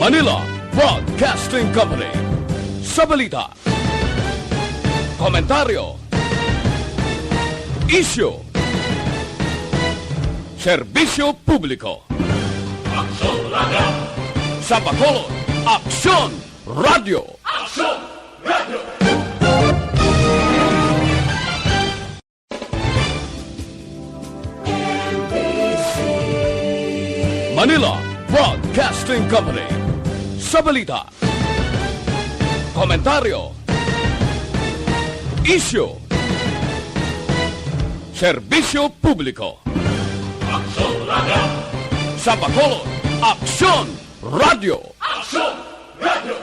Manila Broadcasting Company. Sa balita, komentaryo, isyu, serbisyo publiko. Aksyon Radio! Sa Bacolod, Aksyon Radio! Aksyon Radio! Manila Broadcasting Company. Sa balita, komentaryo, isyu, serbisyo publiko. Aksyon Radio! Sa Bacolod, Aksyon Radio! Aksyon Radio!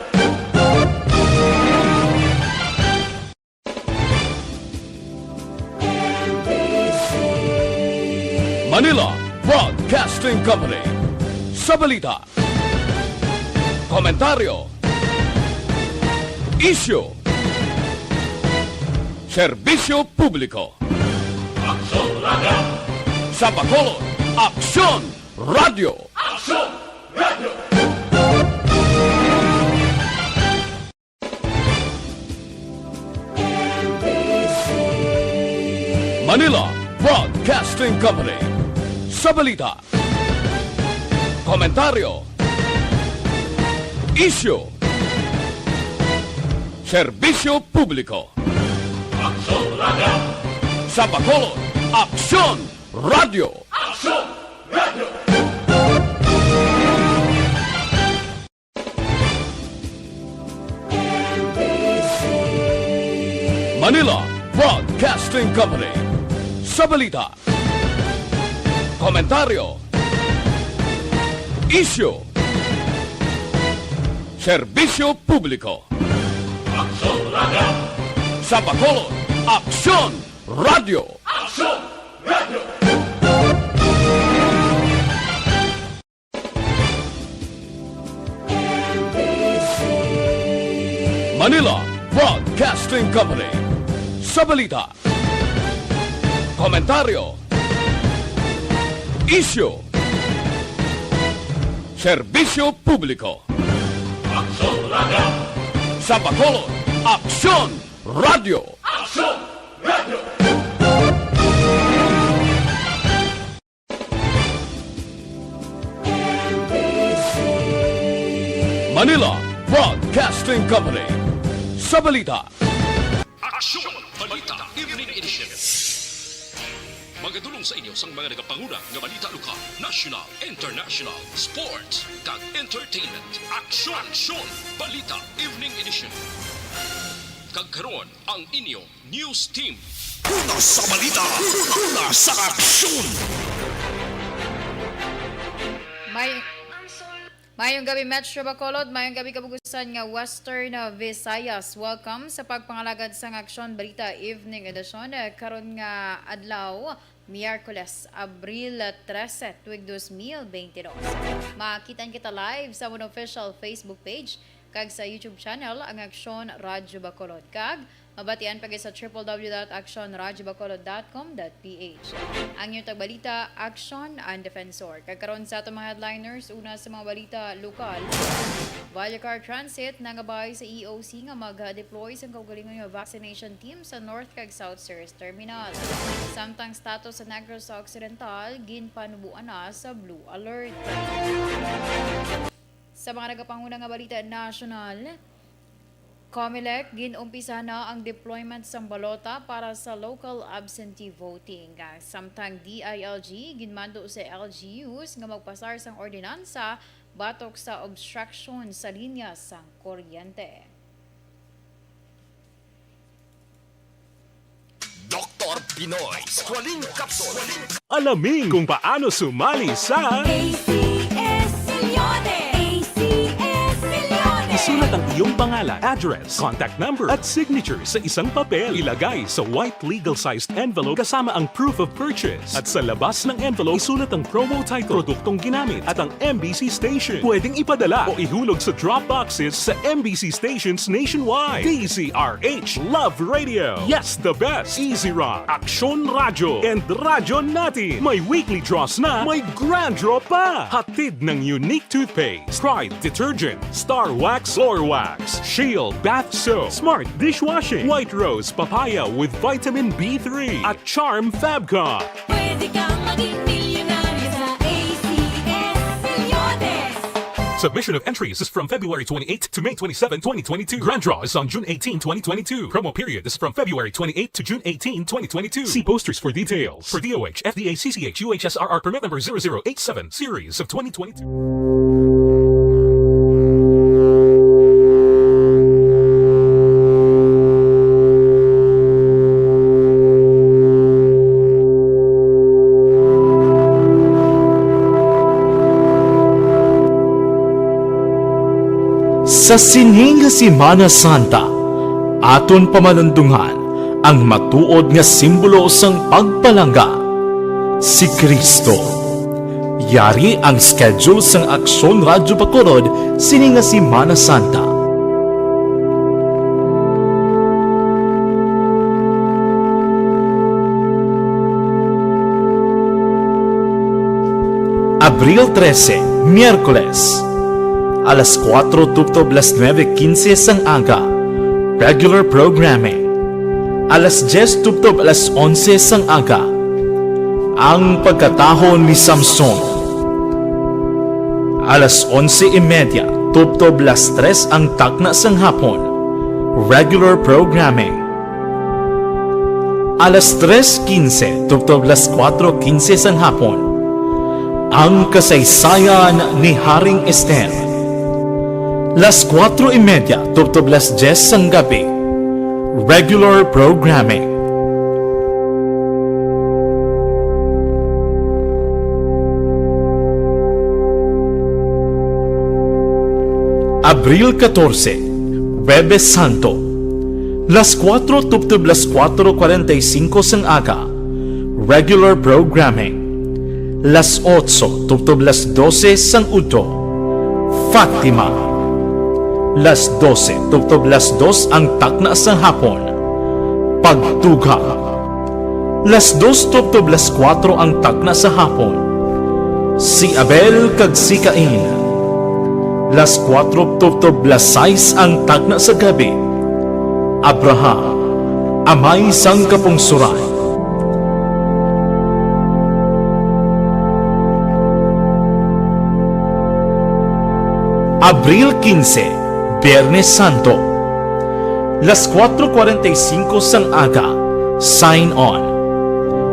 Manila Broadcasting Company. Sa balita, komentaryo, isyu, serbisyo publiko. Aksyon Radio! Sa Bacolod, Aksyon Radio! Aksyon Radio! Manila Broadcasting Company. Sa balita, komentaryo, isyu, serbisyo publiko. Aksyon Radio! Sa Bacolod, Aksyon Radio! Aksyon Radio! Manila Broadcasting Company. Sa balita, komentaryo, isyu, serbisyo publiko. Aksyon Radio! Sa Bacolod, Aksyon Radio! Aksyon Radio! Manila Broadcasting Company. Sa balita, komentaryo, isyu, serbisyo publiko. Aksyon Radio! Sa Bacolod, Aksyon Radio! Aksyon Radio! Manila Broadcasting Company. Sa balita, Aksyon! Balita Evening Edition. Magadulong sa inyo sang mga nagapanguna nga balita lokal, national, international, sports, kag entertainment. Aksyon! Balita Evening Edition. Kag karon ang inyo news team. Una sa balita, una sa aksyon. Mayong gabi Metro Bacolod, mayong gabi kabugusan nga Western Visayas. Welcome sa pagpangalagad sang Aksyon Balita Evening Edition. Karon nga adlaw, Miyerkules, Abril 13, tuig 2022. Makitan kita live sa among official Facebook page kag sa YouTube channel ang Aksyon Radyo Bacolod. Kag mabatian pag sa www.actionradyobacolod.com.ph. Ang inyong tagbalita, Aksyon and Defensor. Kagkaroon sa itong mga headliners, una sa mga balita lokal. Balita Transit nangabay sa EOC nga mag-deploy sa kaugalingon nga vaccination team sa North kag South Series Terminal. Samtang status sa Negros Occidental, ginpanubuan na sa Blue Alert. Sa mga nagapanguna nga balita national, COMELEC ginumpisa na ang deployment sa balota para sa local absentee voting. Samtang DILG ginmando sa LGUs nga magpasar sang ordinansa batok sa obstruction sa linya sang kuryente. Dr. Pinoy, Squalene Capsule. Alamin kung paano sumali sa ACS Milyones! ACS Milyones! Isulat ang iyong pangalan, address, contact number, at signature sa isang papel. Ilagay sa white legal-sized envelope kasama ang proof of purchase. At sa labas ng envelope, isulat ang promo title, produktong ginamit, at ang MBC station. Pwedeng ipadala o ihulog sa drop boxes sa MBC stations nationwide. DZRH Love Radio. Yes, the best. Easy Rock, Aksyon Radio, and Radyo Natin. May weekly draws na, may grand draw pa. Hatid ng unique toothpaste, Pride Detergent, Star Wax Floor Wax, Shield Bath Soap, Smart Dishwashing, White Rose Papaya with Vitamin B3, at Charm Fabcon. Pwede kang maging milyonaryo sa ACS Milyones. Submission of entries is from February 28 to May 27, 2022. Grand draw is on June 18, 2022. Promo period is from February 28 to June 18, 2022. See posters for details. For DOH, FDA, CCH, UHSRR permit number 0087, series of 2022. Sa sining nga Semana Santa, aton pamanundungan ang matuod nga simbolo sang pagpalangga, si Kristo. Yari ang schedule sang Aksyon Radyo Bacolod sining nga Semana Santa. Abril 13, Miyerkules, alas 4 tupto las 9:15 sang aga, regular programming. Alas 10 tupto alas 11 sang aga, ang pagkatahon ni Samson. Alas 11:30 tupto las 3 ang takna sang hapon, regular programming. Alas 3:15 tupto las 4:15 sang hapon, ang kasaysayan ni Haring Esther. Las 4:30 tupto las 10 sang gabi, regular programming. Abril 14, Huwebes Santo, las 4 tupto las 4:45 sang aga, regular programming. Las 8 tupto las 12 sang udto, Fatima. Las 12 tupto las 2 ang takna sa hapon, pagtugha. Las 2 tupto las 4 ang takna sa hapon, si Abel kag si Cain. Las 4 tupto las 6 ang takna sa gabi, Abraham, amay sang kapungsuran. Abril 15, Biyernes Santo, las 4:45 sang aga, sign on.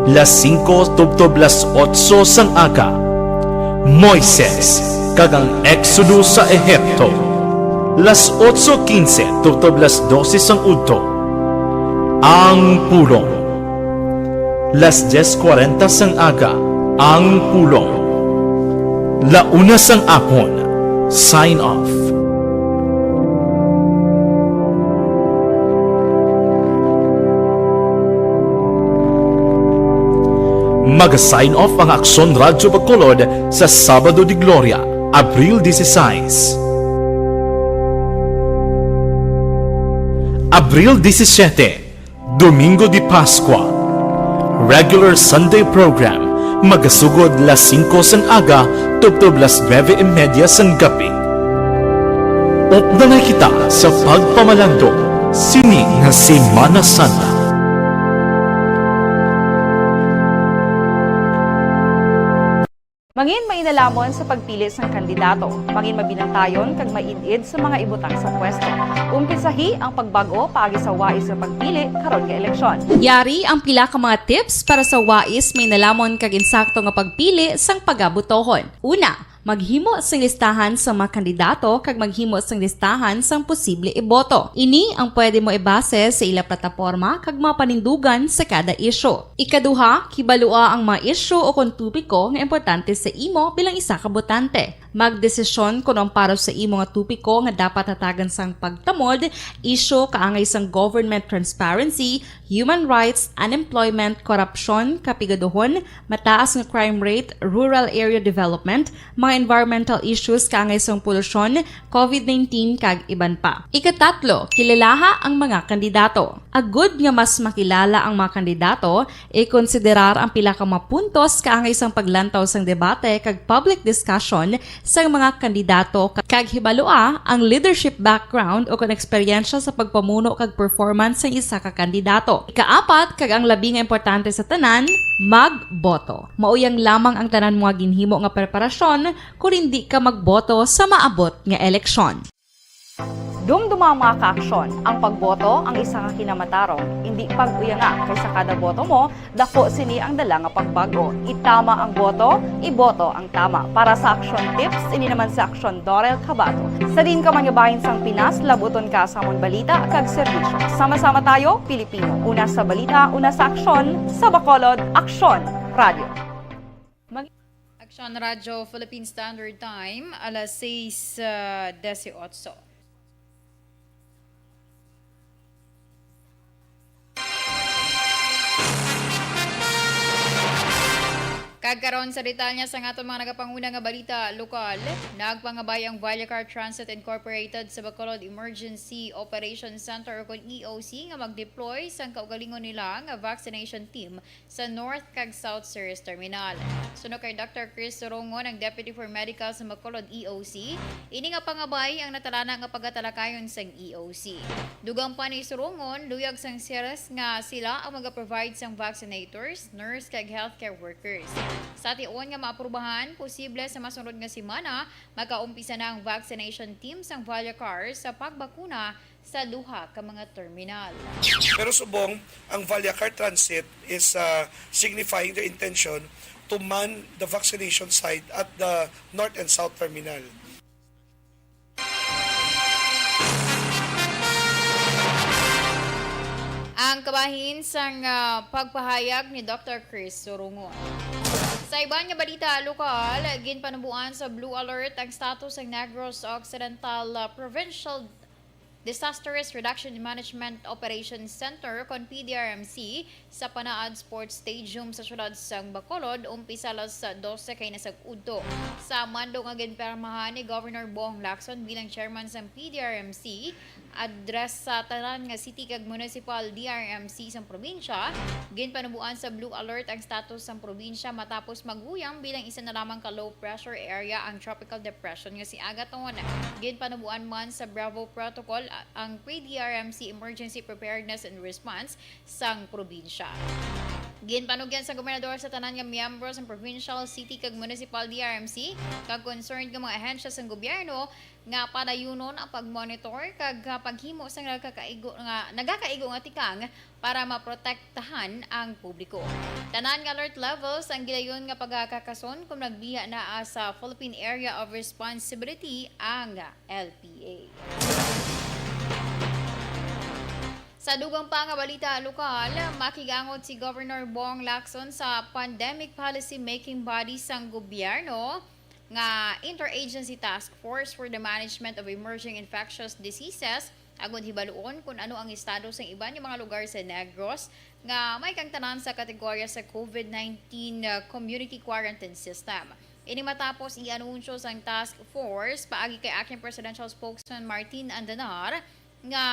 Las 5 tupto las 8 sang aga, Moises kag ang Exodo sa Ehipto. Las 8:15 tupto las 12 sang udto, ang pulong. Las 10:40 sang aga, ang pulong. La 1 sang apon, sign off. Mag-sign off ang Aksyon Radyo Bacolod sa Sabado de Gloria, Abril 16. Abril 17, Domingo de Pascua, regular Sunday program, magasugod las 5 sang aga, tupto las 9:30 sang gabi. Updanay kita sa pagpamalando, sini nga Semana Santa. Mangin mainalamon sa pagpili ng kandidato, mangin mabinantayon kag mainid sa mga ibutang sa pwesto. Umpisahi ang pagbago paagi sa wais sa pagpili karon nga eleksyon. Yari ang pila ka mga tips para sa wais may nalamon kag insakto nga pagpili sang pagabutohon. Una, Maghimo sang listahan sa mga kandidato kag maghimo sang listahan sang posible iboto. Ini ang pwede mo ibase sa ila plataporma kag mga panindugan sa kada isyu. Ikaduha, kibalua ang mga isyu o kung tupiko nga importante sa imo bilang isa ka botante. Magdesisyon kung ang para sa imo nga tupiko nga dapat hatagan sang pagtamod, isyu kaangay sang government transparency, human rights, unemployment, korupsyon, kapigaduhon, mataas nga crime rate, rural area development, mga environmental issues kaangay sang polusyon, COVID-19 kag iban pa. Ikatatlo, kilalaha ang mga kandidato. Agud nga mas makilala ang mga kandidato, i-konsiderar ang pila ka mga puntos kaangay sang paglantaw sang debate kag public discussion sa mga kandidato kag hibalua ang leadership background o kung eksperyensya sa pagpamuno kag performance sa isa ka kandidato. Ikaapat, kag ang labi nga importante sa tanan, magboto. Mauyang lamang ang tanan mga ginhimo nga preparasyon kung hindi ka magboto sa maabot nga eleksyon. Dumduma mga kaaksyon, ang pagboto ang isa ka kinamatarong. Hindi pag-uyanga kaysa kada boto mo, dako sini ang dala nga pagbago. Itama ang boto, iboto ang tama. Para sa action tips, ini naman sa Aksyon Dorel Cabato. Sa din ka manyabahin sang Pinas, labuton ka sa mong balita kag serbisyo. Sama-sama tayo, Pilipino. Una sa balita, una sa aksyon, sa Bacolod, Aksyon Radio. Aksyon Radio Philippine Standard Time, alas 6:18. Kagkaroon sa detalya sa aton mga nagapanguna nga balita lokal, nagpangabay ang Balita Transit Incorporated sa Bacolod Emergency Operation Center o EOC nga mag-deploy sa kaugalingon nila nga vaccination team sa North kag South Service Terminal. Suno kay Dr. Chris Sorongon, ang Deputy for Medical sa Bacolod EOC, ini nga pangabay ang natalana nga pagatalakayon sa EOC. Dugang pa ni Sorongon, luyag sang series nga sila ang mag-provide sang vaccinators, nurse kag healthcare workers. Sa tion nga maaprubahan, posible sa masunod nga semana, magkaumpisa na ang vaccination team sang Valyacar sa pagbakuna sa duha ka mga terminal. Pero subong, ang Valyacar Transit is signifying the intention to man the vaccination site at the North and South Terminal. Ang kabahin sang pagpahayag ni Dr. Chris Sorongon. Sa iban nga balita lokal, ginpanubuan sa Blue Alert ang status ng Negros Occidental Provincial Disaster Risk Reduction and Management Operations Center kon PDRMC sa Panaad Sports Stadium sa syudad sang Bacolod umpisa alas 12 kay nasag udto. Sa mando nga ginpermahan ni Governor Bong Lacson bilang chairman sang PDRMC, address sa tanan nga city kag municipal DRMC sang probinsya, ginpanubuan sa Blue Alert ang status sang probinsya matapos maguyang bilang isa na lamang ka low pressure area ang tropical depression nga si Agaton. Ginpanubuan man sa Bravo Protocol ang PDRMC Emergency Preparedness and Response sang probinsya. Ginpanugyan sa gobernador sa tanan nga miyembro sa provincial, city kag municipal DRMC kag concerned nga mga ahensya sa gobyerno nga padayunon ang pagmonitor kag paghimo sa nagakaigo nga tikang para maprotektahan ang publiko. Tanan nga alert levels ang gilayon nga pagkakason kung nagbiya na sa Philippine Area of Responsibility ang LPA. Sa dugang pa nga balita lokal, makigangot si Governor Bong Lacson sa Pandemic Policy Making Body sang gobyerno nga Interagency Task Force for the Management of Emerging Infectious Diseases agud hibaluon kung ano ang estado sa iban nga mga lugar sa Negros nga may kang tanan sa kategorya sa COVID-19 Community Quarantine System. Ini matapos i-anunsyo sang task force paagi kay Aksyon Presidential Spokesman Martin Andanar nga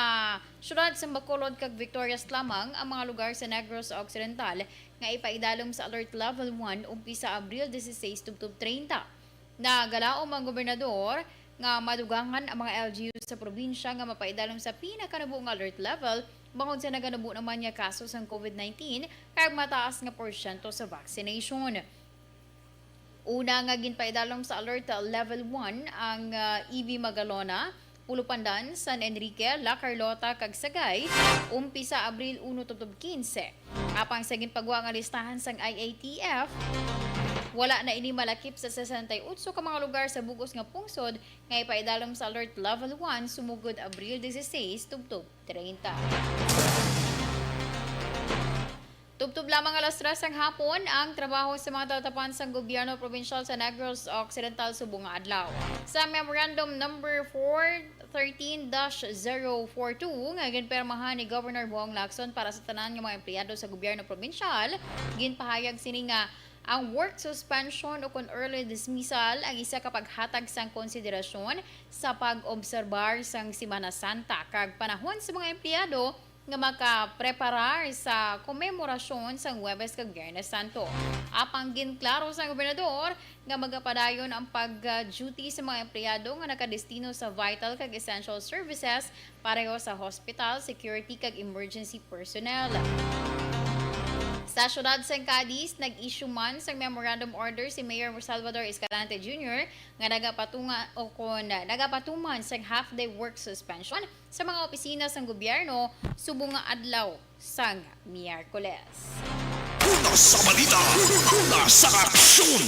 syudad sa Bacolod kag Victorias lamang ang mga lugar sa Negros Occidental nga ipaidalom sa Alert Level 1 umpisa Abril 16 tubtob 30. Nagalaom ang gobernador nga madugangan ang mga LGUs sa probinsya nga mapaidalom sa pinakanubuong alert level bangod sa naganubo naman niya kaso sa COVID-19 kag mataas nga porsyento sa vaccination. Una nga ginpaidalom sa Alert Level 1 ang EV Magalona, Pulupandan, San Enrique, La Carlota, kag Sagay, umpisa Abril 1 tubtob 15. Apang sa ginpagwa nga listahan sang IATF, Wala na ini malakip sa 68 ka mga lugar sa bugos nga pungsod nga ipaidalom sa Alert Level 1 sumugod Abril 16 tubtob 30. Tubtob lamang alas 3 ang hapon ang trabaho sa mga tatapan sa gobyerno probinsyal sa Negros Occidental subong nga adlaw. Sa Memorandum number 413-042 nga ginpermahan ni Governor Boong Lacson para sa tanan nga mga empleyado sa gobyerno probinsyal, ginpahayag sini nga ang work suspension o kon early dismissal ang isa ka paghatag sang konsiderasyon sa pag-obserbar sang Semana Santa kag panahon sa mga empleyado nga makapreparar sa komemorasyon sang Huwebes kag Biyernes Santo. Apang ginklaro sa gobernador nga magapadayon ang pag-duty sa mga empleyado nga nakadestino sa vital kag essential services pareho sa hospital, security kag emergency personnel. Sa syudad sa Cadiz, nag-issue man sa memorandum order si Mayor Salvador Escalante Jr. nga nagapatuman sa half-day work suspension sa mga opisina sang gobyerno subong nga adlaw sang Miyerkules. Una sa balita, una sa aksyon.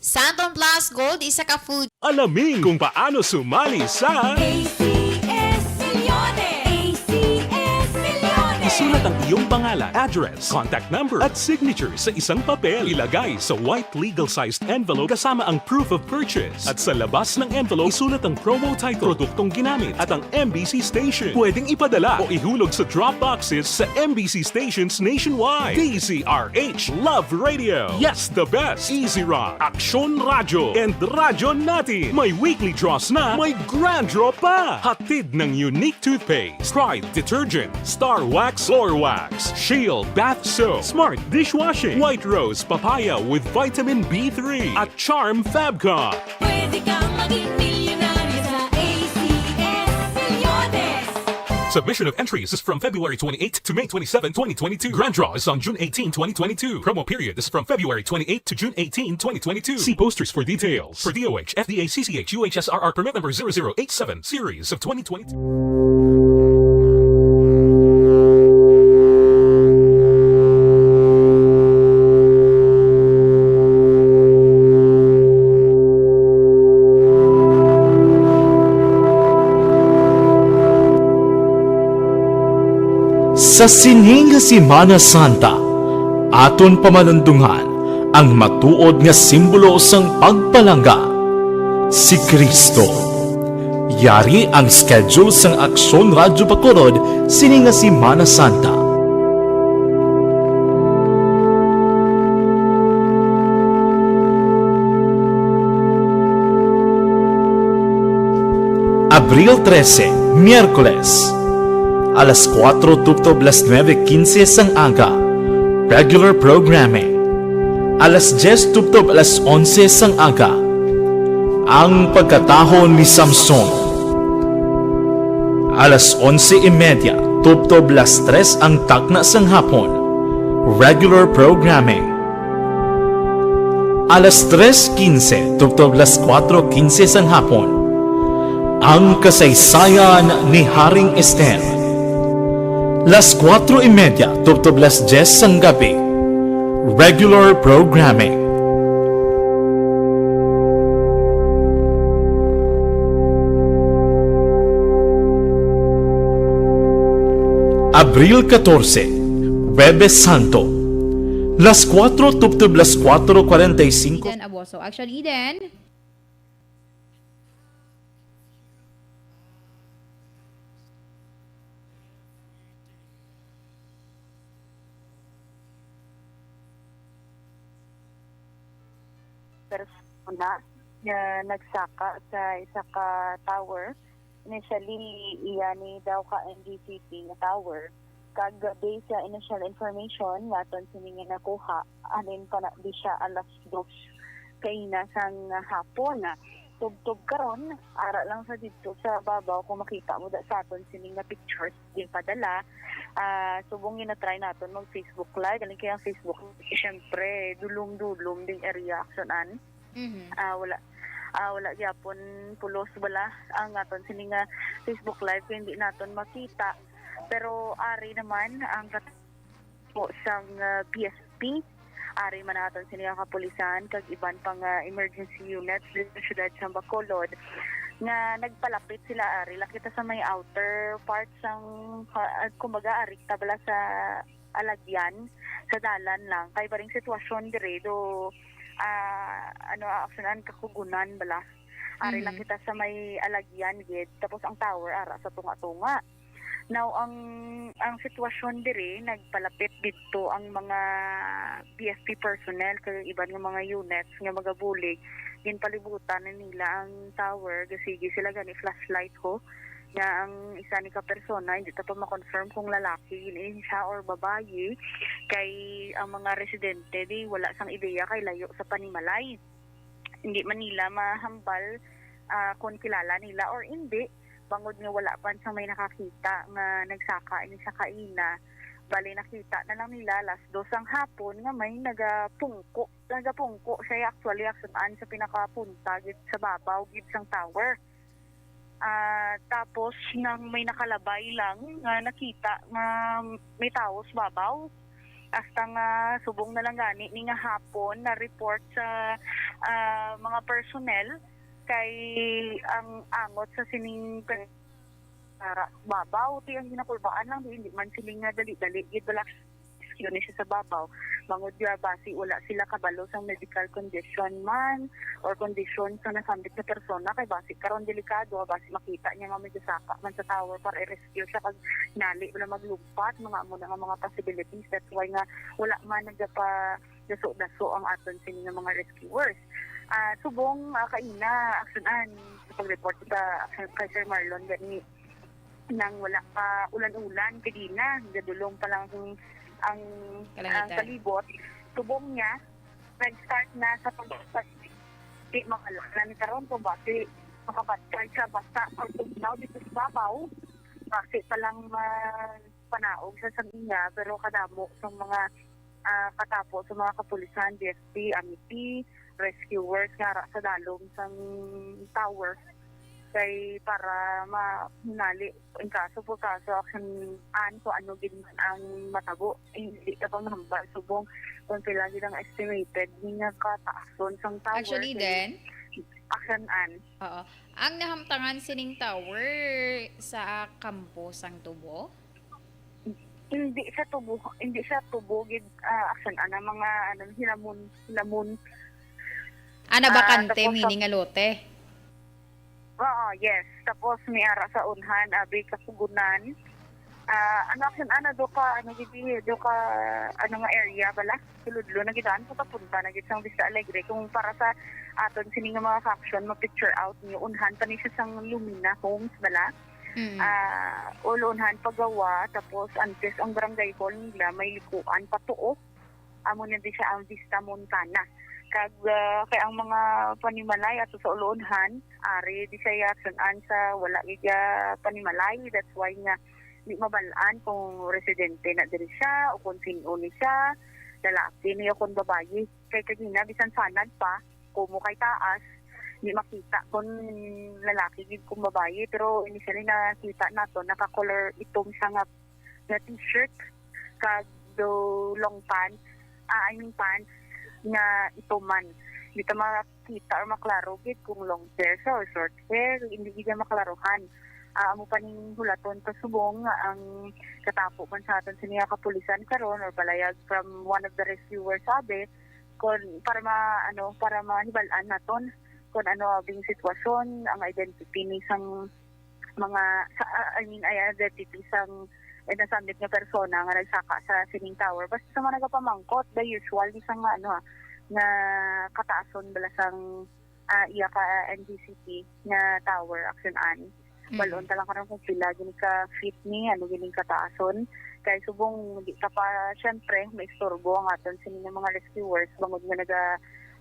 Santon Plus Gold, isa ka food. Alamin kung paano sumali sa ACS Milyones! ACS Milyones! Isulat ang iyong pangalan, address, contact number at signature sa isang papel. Ilagay sa white legal-sized envelope kasama ang proof of purchase. At sa labas ng envelope, isulat ang promo title, produktong ginamit at ang MBC station. Pwedeng ipadala o ihulog sa drop boxes sa MBC stations nationwide. DZRH Love Radio. Yes, the best. Easy Rock, Aksyon Radio, and Radyo Natin. May weekly draws na, may grand draw pa. Hatid ng unique toothpaste, Pride Detergent, Star Wax Floor Wax, Shield Bath Soap, Smart Dishwashing, White Rose Papaya with Vitamin B3 at Charm Fabcon. Pwede kang maging milyonaryo sa ACS Milyones! Submission of entries is from February 28 to May 27, 2022. Grand draw is on June 18, 2022. Promo period is from February 28 to June 18, 2022. See posters for details. For DOH, FDA, CCH, UHSRR permit number 0087, series of 2022. Sa sining nga Semana Santa, aton pamanundungan ang matuod nga simbolo sang pagpalangga, si Kristo. Yari ang schedule sang Aksyon Radyo Bacolod sining nga Semana Santa. Abril 13, Miyerkules, alas 4 tubtob las 9:15 sang aga, regular programming. Alas 10 tubtob alas 11 sang aga, ang pagkatahon ni Samson. Alas 11:30 tubtob las 3 ang takna sang hapon, regular programming. Alas 3:15 tubtob las 4:15 sang hapon, ang kasaysayan ni Haring Esther. Las 4:30 tubtob las 10 sang gabi, regular programming. Abril 14, Huwebes Santo, las 4 tubtob las 4:45. Eden Aboso. Actually, Eden, persona na nagsaka sa isa ka tower. Initially, iyani daw ka NDCP nga tower. Kag based sa initial information nga aton sini nga nakuha, anin pa na di siya alas 2 kay nasang hapon na. Tubtob karon ara lang sa dito sa babaw kung makita mo da sa aton sini nga pictures din padala. Subong na try naton mag Facebook live galing kaya Facebook. Syempre dulong-dulong ding area actionan. Wala gyapon pulos bala ang aton sini nga Facebook live kaya hindi naton makita. Pero ari naman ang po sang PSP ari man naton sini ang kapulisan kag iban pang emergency units sa syudad sa Bacolod nga nagpalapit sila ari lakita sa may outer parts ng kumbaga ari tabla sa alagyan sa dalan lang kay baring sitwasyon dire do aksyonan kakugunan bala ari lang kita sa may alagyan gid tapos ang tower ara sa tunga-tunga. Now ang sitwasyon dire nagpalapit didto ang mga BFP personnel kay iban nga mga units nga magabulig ginpalibutan nila ang tower gasigi sila gani flashlight ho nga ang isa ni ka persona hindi ta pa ma-confirm kung lalaki yun siya or babae kay ang mga residente di wala sang ideya kay layo sa panimalay hindi man nila mahambal kung kilala nila or hindi bangod nga wala pa sa may nakakita nga nagsaka ini sa kaina bali nakita na lang nila alas 2 ang hapon nga may nagapungko siya actually aksunan sa pinakapunta gid sa babaw gid sang tower. Tapos nang may nakalabay lang nga nakita nga may tao sa babaw hasta nga subong na lang gani ni nga hapon na report sa mga personnel kay ang angot sa sining babaw ti ang ginakulbaan lang hindi man siling nga dali-dali gid wala yun siya sa babaw mangod basi wala sila kabalo sa medical condition man or condition sa nasambit na persona kay basi karon delikado basi makita niya nga medyo saka man sa tower para i-rescue siya kag nali wala maglumpat mga amo na nga mga possibilities that's why nga wala man nagpa daso ang aton sini nga mga rescuers. Subong kaina aksunan sa pag-report sa kay Sir Marlon gani nang wala pa ulan-ulan kadina gadulong pa lang ang palibot subong niya nag-start na sa pag-pag di makalala ni karon kung bakit makabatay siya basta or tugnaw dito sa babaw kasi palang panaog sa niya pero kadamo sa mga katapo sa mga kapulisan, DSP, AMIP, rescuers nga sa dalom sa tower kay para mahinali in kaso action so ano gid man ang matabo hindi ka pa mahambal subong kung pila gid ang estimated nga kataason sang tower Actually then action oo ang nahamtangan sining tower sa kampo sang Tubo hindi siya tubo gid action mga hilamon bakante meaning nga lote. Oo, yes. Tapos may ara sa unhan, abi kasugunan. Do ka nga area bala. Suludlo na gidan sa papunta na gid sang Vista Alegre kung para sa aton sini nga mga faction ma-picture out niyo unhan pa ni siya sang Lumina Homes bala. Ulunhan pagawa tapos antes ang barangay hall nila may likuan patuo. Amo na di siya ang Vista Montana. Kag kay ang mga panimalay ato sa ulunhan ari di siya aksunan sa wala giga panimalay that's why nga di mabalaan kung residente na diri siya o kung sino ni siya lalaki niya kung babae kay kagina bisan sanad pa kumo kay taas di makita kung lalaki gid kung babae pero initially nakita nato naka-color itom siya nga t-shirt kag do long pants pants nga ituman. Hindi ka makita or maklaro gid kung long hair siya or short hair, hindi gid maklarohan. Amo pa ning hulaton pasubong ang katapo man sa aton siniya kapulisan karon or palayag from one of the rescuers sabi kon para mahibalan naton kung ano abing sitwasyon ang identity ni sang mga identity sang nasambit nga persona nga nagsaka sa sining tower basta sa mga nagapamangkot the usual di sang nga kataason bala sang iya ka NGCP nga tower aksyonan balon talang karon kung pila gini ka fit ni gini kataason kay subong di ka pa syempre may istorbo ang aton sining mga rescuers bangod nga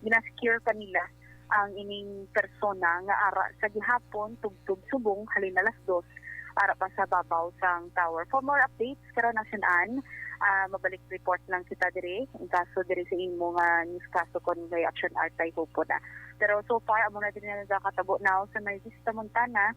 gina-secure kanila ang ining persona nga ara sa gihapon tugtog subong halin alas 2 para pa sa babaw sang tower. For more updates, karon nasyunan, mabalik report lang kita dire. In kaso dire sa imo nga news kaso kon kay Aksyon Artay hupo na. Pero so far, amo na din na nagkakatabo now sa may Vista Montana,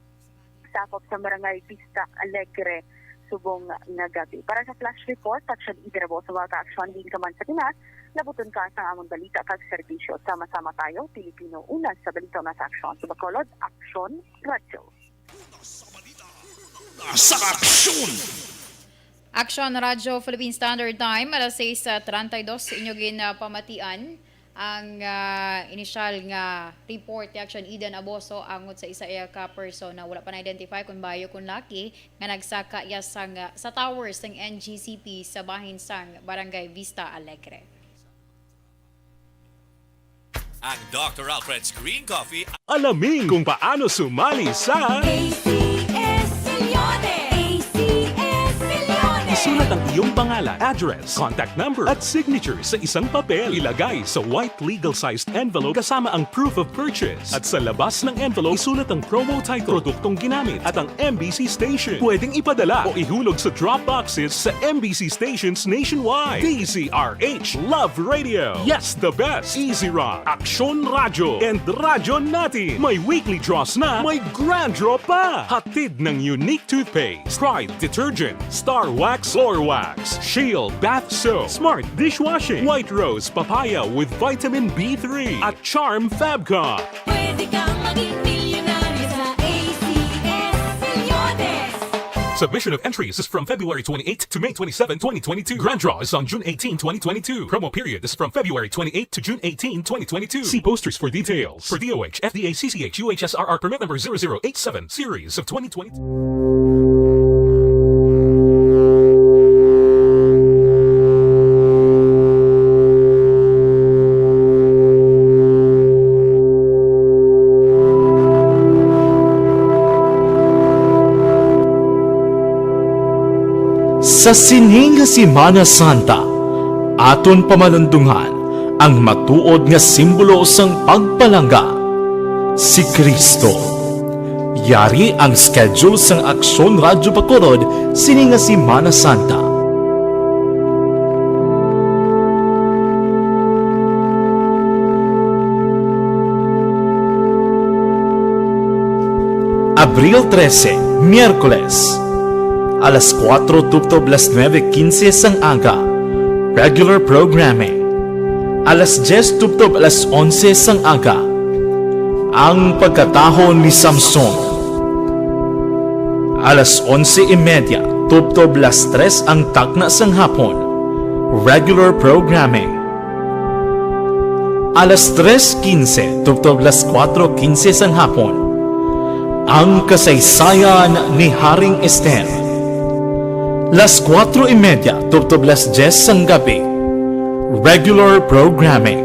sakop sa barangay Vista Alegre subong nga gabi. Para sa flash report, Aksyon idirabo sa mga ka-aksyon din ka man sa Pinas, labuton ka sa among balita kag serbisyo. Sama-sama tayo, Pilipino una sa balita na sa Aksyon. Sa Bacolod, Aksyon Radio. Sa aksyon! Aksyon Radio Philippine Standard Time, alas 6:32 inyo pamatian ang initial nga report ni Aksyon Eden Aboso angot sa isa ka person na wala pa na-identify kung bayo kung laki nga nagsaka iya sa towers ng NGCP sa bahin sang Barangay Vista Alegre. Ang Dr. Alfred's Green Coffee. Alamin kung paano sumali sa ACS Milyones! ACS Milyones! Isulat ang iyong pangalan, address, contact number at signature sa isang papel. Ilagay sa white legal-sized envelope kasama ang proof of purchase. At sa labas ng envelope, isulat ang promo title, produktong ginamit at ang MBC station. Pwedeng ipadala o ihulog sa drop boxes sa MBC stations nationwide. DZRH Love Radio. Yes, the best. Easy Rock, Aksyon Radio, and Radyo Natin. May weekly draws na, may grand draw pa. Hatid ng unique toothpaste, Pride Detergent, Star Wax Floor Wax, Shield Bath Soap, Smart Dishwashing, White Rose Papaya with Vitamin B3, at Charm Fabcon. Pwede kang maging milyonaryo sa ACS Milyones! Submission of entries is from February 28 to May 27, 2022. Grand draw is on June 18, 2022. Promo period is from February 28 to June 18, 2022. See posters for details. For DOH, FDA, CCH, UHSRR permit number 0087, series of 2022. Sa sining nga Semana Santa, aton pamalundungan ang matuod nga simbolo sang pagpalangga, si Kristo. Yari ang schedule sang Aksyon Radio Bacolod sining nga Semana Santa. Abril 13, Miyerkules, alas 4 tupto alas 9:15 sang aga, regular programming. Alas 10 tupto alas 11 sang aga, ang pagkatahon ni Samson. Alas 11:30 tupto alas 3 ang takna sang hapon, regular programming. Alas 3:15 tupto alas 4:15 sang hapon, ang kasaysayan ni Haring Esther. Las 4:30 tupto alas 10 sang gabi, regular programming.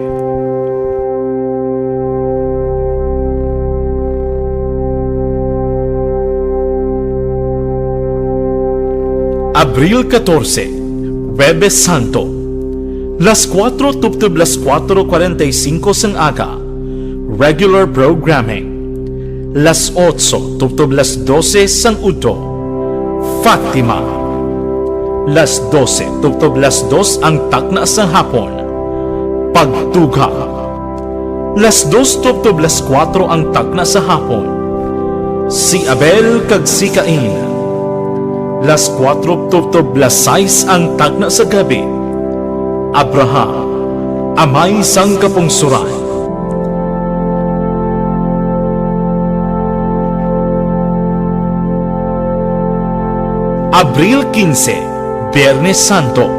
Abril 14, Huwebes Santo, las 4 tupto alas 4:45 sang aga, regular programming. Las 8 tupto alas 12 sang udto, Fatima. Las 12 tupto alas 2 ang takna sa hapon, pagtugha. Las 2 tupto alas 4 ang takna sa hapon, si Abel kag si Cain. Las 4 tupto alas 6 ang takna sa gabi, Abraham, amay sang kapungsuran. Abril 15, Biyernes Santo,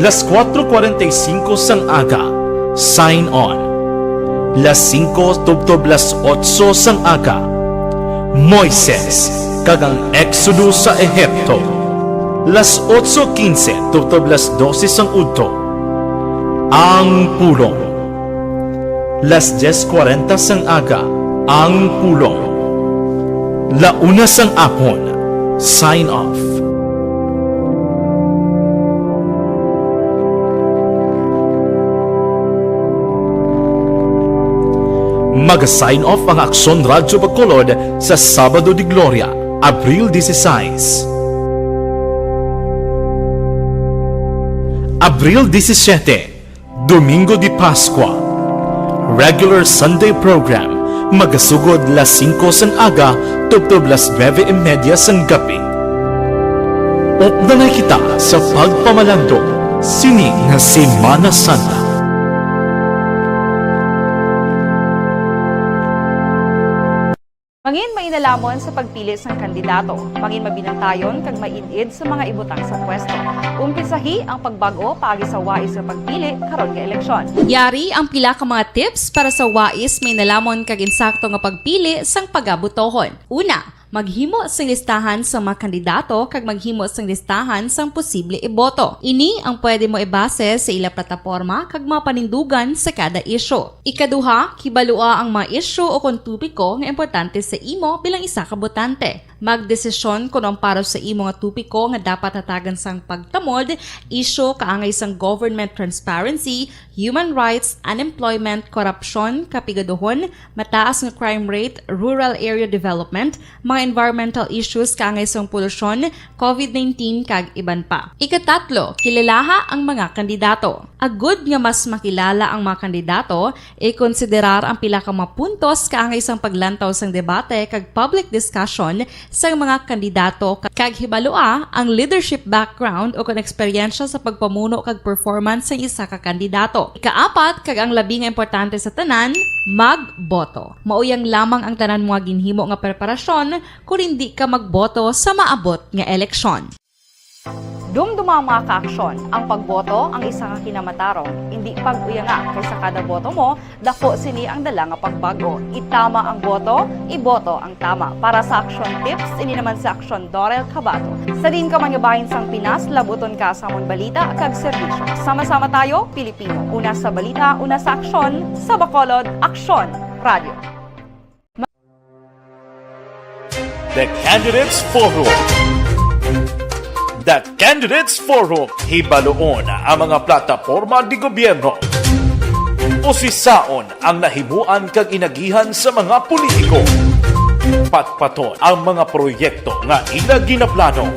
las 4:45 sang aga, sign on. Las 5 tupto alas 8 sang aga, Moises kag ang Exodo sa Ehipto. Las 8:15 tupto alas 12 sang udto, ang pulong. Las 10:40 sang aga, ang pulong. La 1 sang apon, sign off. Mag-sign off ang Aksyon Radio Bacolod sa Sabado de Gloria, Abril 16. Abril 17, Domingo de Pascua. Regular Sunday program, magasugod las 5 sang aga, tupto las 9:30 sang gabi. Updanay kita sa pagpamalandong sini nga Semana Santa. Mangin mainalamon sa pagpili sang kandidato, mangin mabinantayon kag mainid sa mga ibutang sa pwesto. Umpisahi ang pagbago paagi sa wais sa pagpili karon nga eleksyon. Yari ang pila ka mga tips para sa wais may nalamon kag insakto nga pagpili sang pagabutohon. Una, maghimo sang listahan sa mga kandidato kag maghimo sang listahan sang posible iboto. Ini ang pwede mo ibase sa ila plataporma kag mga panindugan sa kada isyu. Ikaduha, kibalua ang mga isyu o kung tupiko nga importante sa imo bilang isa ka botante. Magdesisyon kung ang para sa imo nga tupiko nga dapat hatagan sang pagtamod, isyu kaangay sang government transparency, human rights, unemployment, korupsyon, kapigaduhon, mataas nga crime rate, rural area development, mga environmental issues kaangay sang polusyon, COVID-19 kag iban pa. Ikatatlo, kilalaha ang mga kandidato. Agud nga mas makilala ang mga kandidato, i-konsiderar ang pila ka mga puntos kaangay sang paglantaw sang debate kag public discussion sa mga kandidato kag hibalua ang leadership background o kung eksperyensya sa pagpamuno kag performance sa isa ka kandidato. Ikaapat, kag ang labi nga importante sa tanan, magboto. Mauyang lamang ang tanan mga ginhimo nga preparasyon kung hindi ka magboto sa maabot nga eleksyon. Dumduma mga kaaksyon, ang pagboto ang isa ka kinamatarong, hindi pag-uyanga kaysa kada boto mo, dako sini ang dala nga pagbago. Itama ang boto, iboto ang tama. Para sa action tips, ini naman sa Aksyon Dorel Cabato. Sa din ka manyabahin sang Pinas, labuton ka sa amon balita kag serbisyo. Sama-sama tayo, Pilipino. Una sa balita, una sa aksyon, sa Bacolod, Aksyon Radio. The Candidates Forum. The Candidates Forum, hibaluon ang mga plataporma di gobyerno. Usisaon ang nahimuan kag inagihan sa mga politiko. Patpaton ang mga proyekto nga ila ginaplano.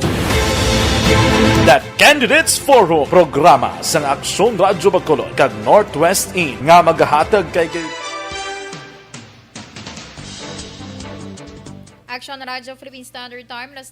The Candidates Forum, programa sang Aksyon Radyo Bacolod kag Northwest In nga magahatag kay Aksyon Radyo Philippine Standard Time, alas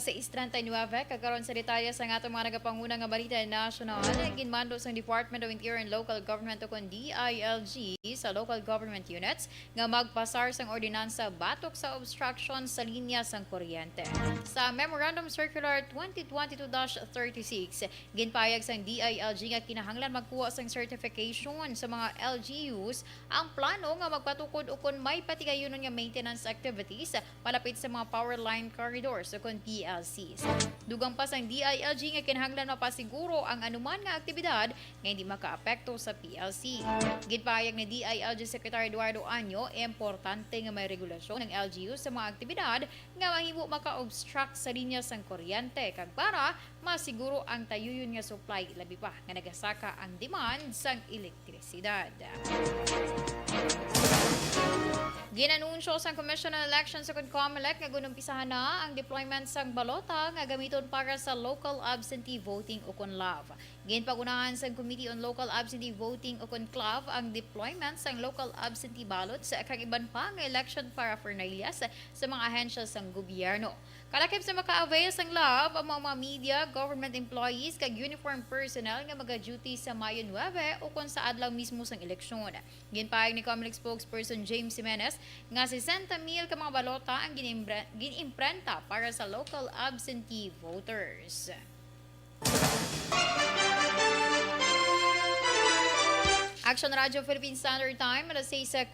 6:39, kagaron sa detalye sa nga mga nagapanguna nga balita national, ginmando sa Department of Interior and Local Government o kung DILG sa local government units nga magpasar sang ordinansa batok sa obstruction sa linya sang kuryente. Sa Memorandum Circular 2022-36, ginpayag sang DILG nga kinahanglan magkuha sang certification sa mga LGUs ang plano nga magpatukod o kung may patigayonon nga maintenance activities malapit sa mga power line corridors o kung PLCs. Dugang pa sang DILG nga kinahanglan mapasiguro ang anuman nga aktibidad nga hindi makaapekto sa PLC. Ginpahayag ni DILG Secretary Eduardo Año, importante nga may regulasyon ng LGU sa mga aktibidad nga mahimo maka-obstruct sa linya sang kuryente kag para masiguro ang tayuyon nga supply labi pa nga nagasaka ang demand sang elektrisidad. Ginanunsyo sa Commission on Elections sa COMELEC nga gunumpisahan na ang deployment sang balota nga gamiton para sa local absentee voting o CONLAV. Ginpagunahan sa Committee on Local Absentee Voting o CONCLAV ang deployment sang local absentee ballots kag iban pa nga election paraphernalia sa mga ahensya sang gobyerno. Kalakip sa maka-avail sang LAV ang mga media, government employees kag uniform personnel nga maga-duty sa Mayo 9 o kung sa adlaw mismo sang eleksyon. Ginpahayag ni COMELEC spokesperson James Jimenez nga 60,000 ka mga balota ang ginimprenta para sa local absentee voters. Aksyon Radio Philippine Standard Time, alas 6:40,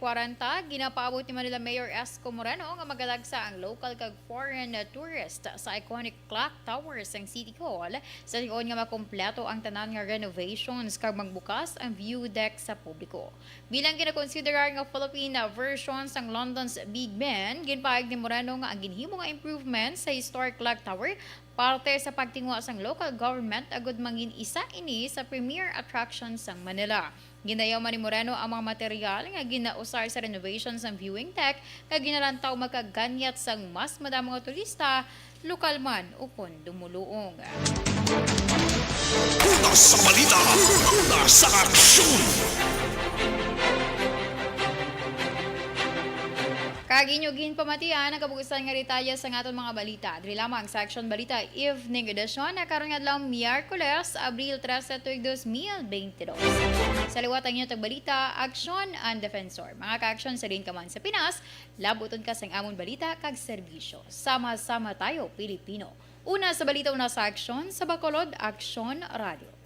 ginapaabot ni Manila Mayor Esco Moreno nga magalagsa ang local kag foreign tourist sa iconic clock tower sang City Hall sa tion nga makompleto ang tanan nga renovations kag magbukas ang view deck sa publiko. Bilang ginakonsiderar nga Philippine version sang London's Big Ben, ginpahayag ni Moreno nga ang ginhimo nga improvements sa historic clock tower parte sa pagtingwa sang local government agud mangin isa ini sa premier attraction sang Manila. Ginayaw man ni Moreno ang mga material nga ginausar sa renovations ng viewing deck kag ginalantaw magkaganyat sang mas madamong mga turista, lokal man o kon dumuluong. Una sa balita, una sa aksyon. Kaginyugin pamatian ang kabugusan nga detalye sa aton mga balita. Diri lamang sa Aksyon Balita Evening Edition na karon nga adlaw Miyerkules, Abril 13, 2022. Sa liwat ang inyong balita, Aksyon and Defensor. Mga ka-aksyon sa rin ka man sa Pinas, labuton ka sang amon balita kag serbisyo. Sama-sama tayo, Pilipino. Una sa balita, una sa Aksyon, sa Bacolod, Aksyon Radio.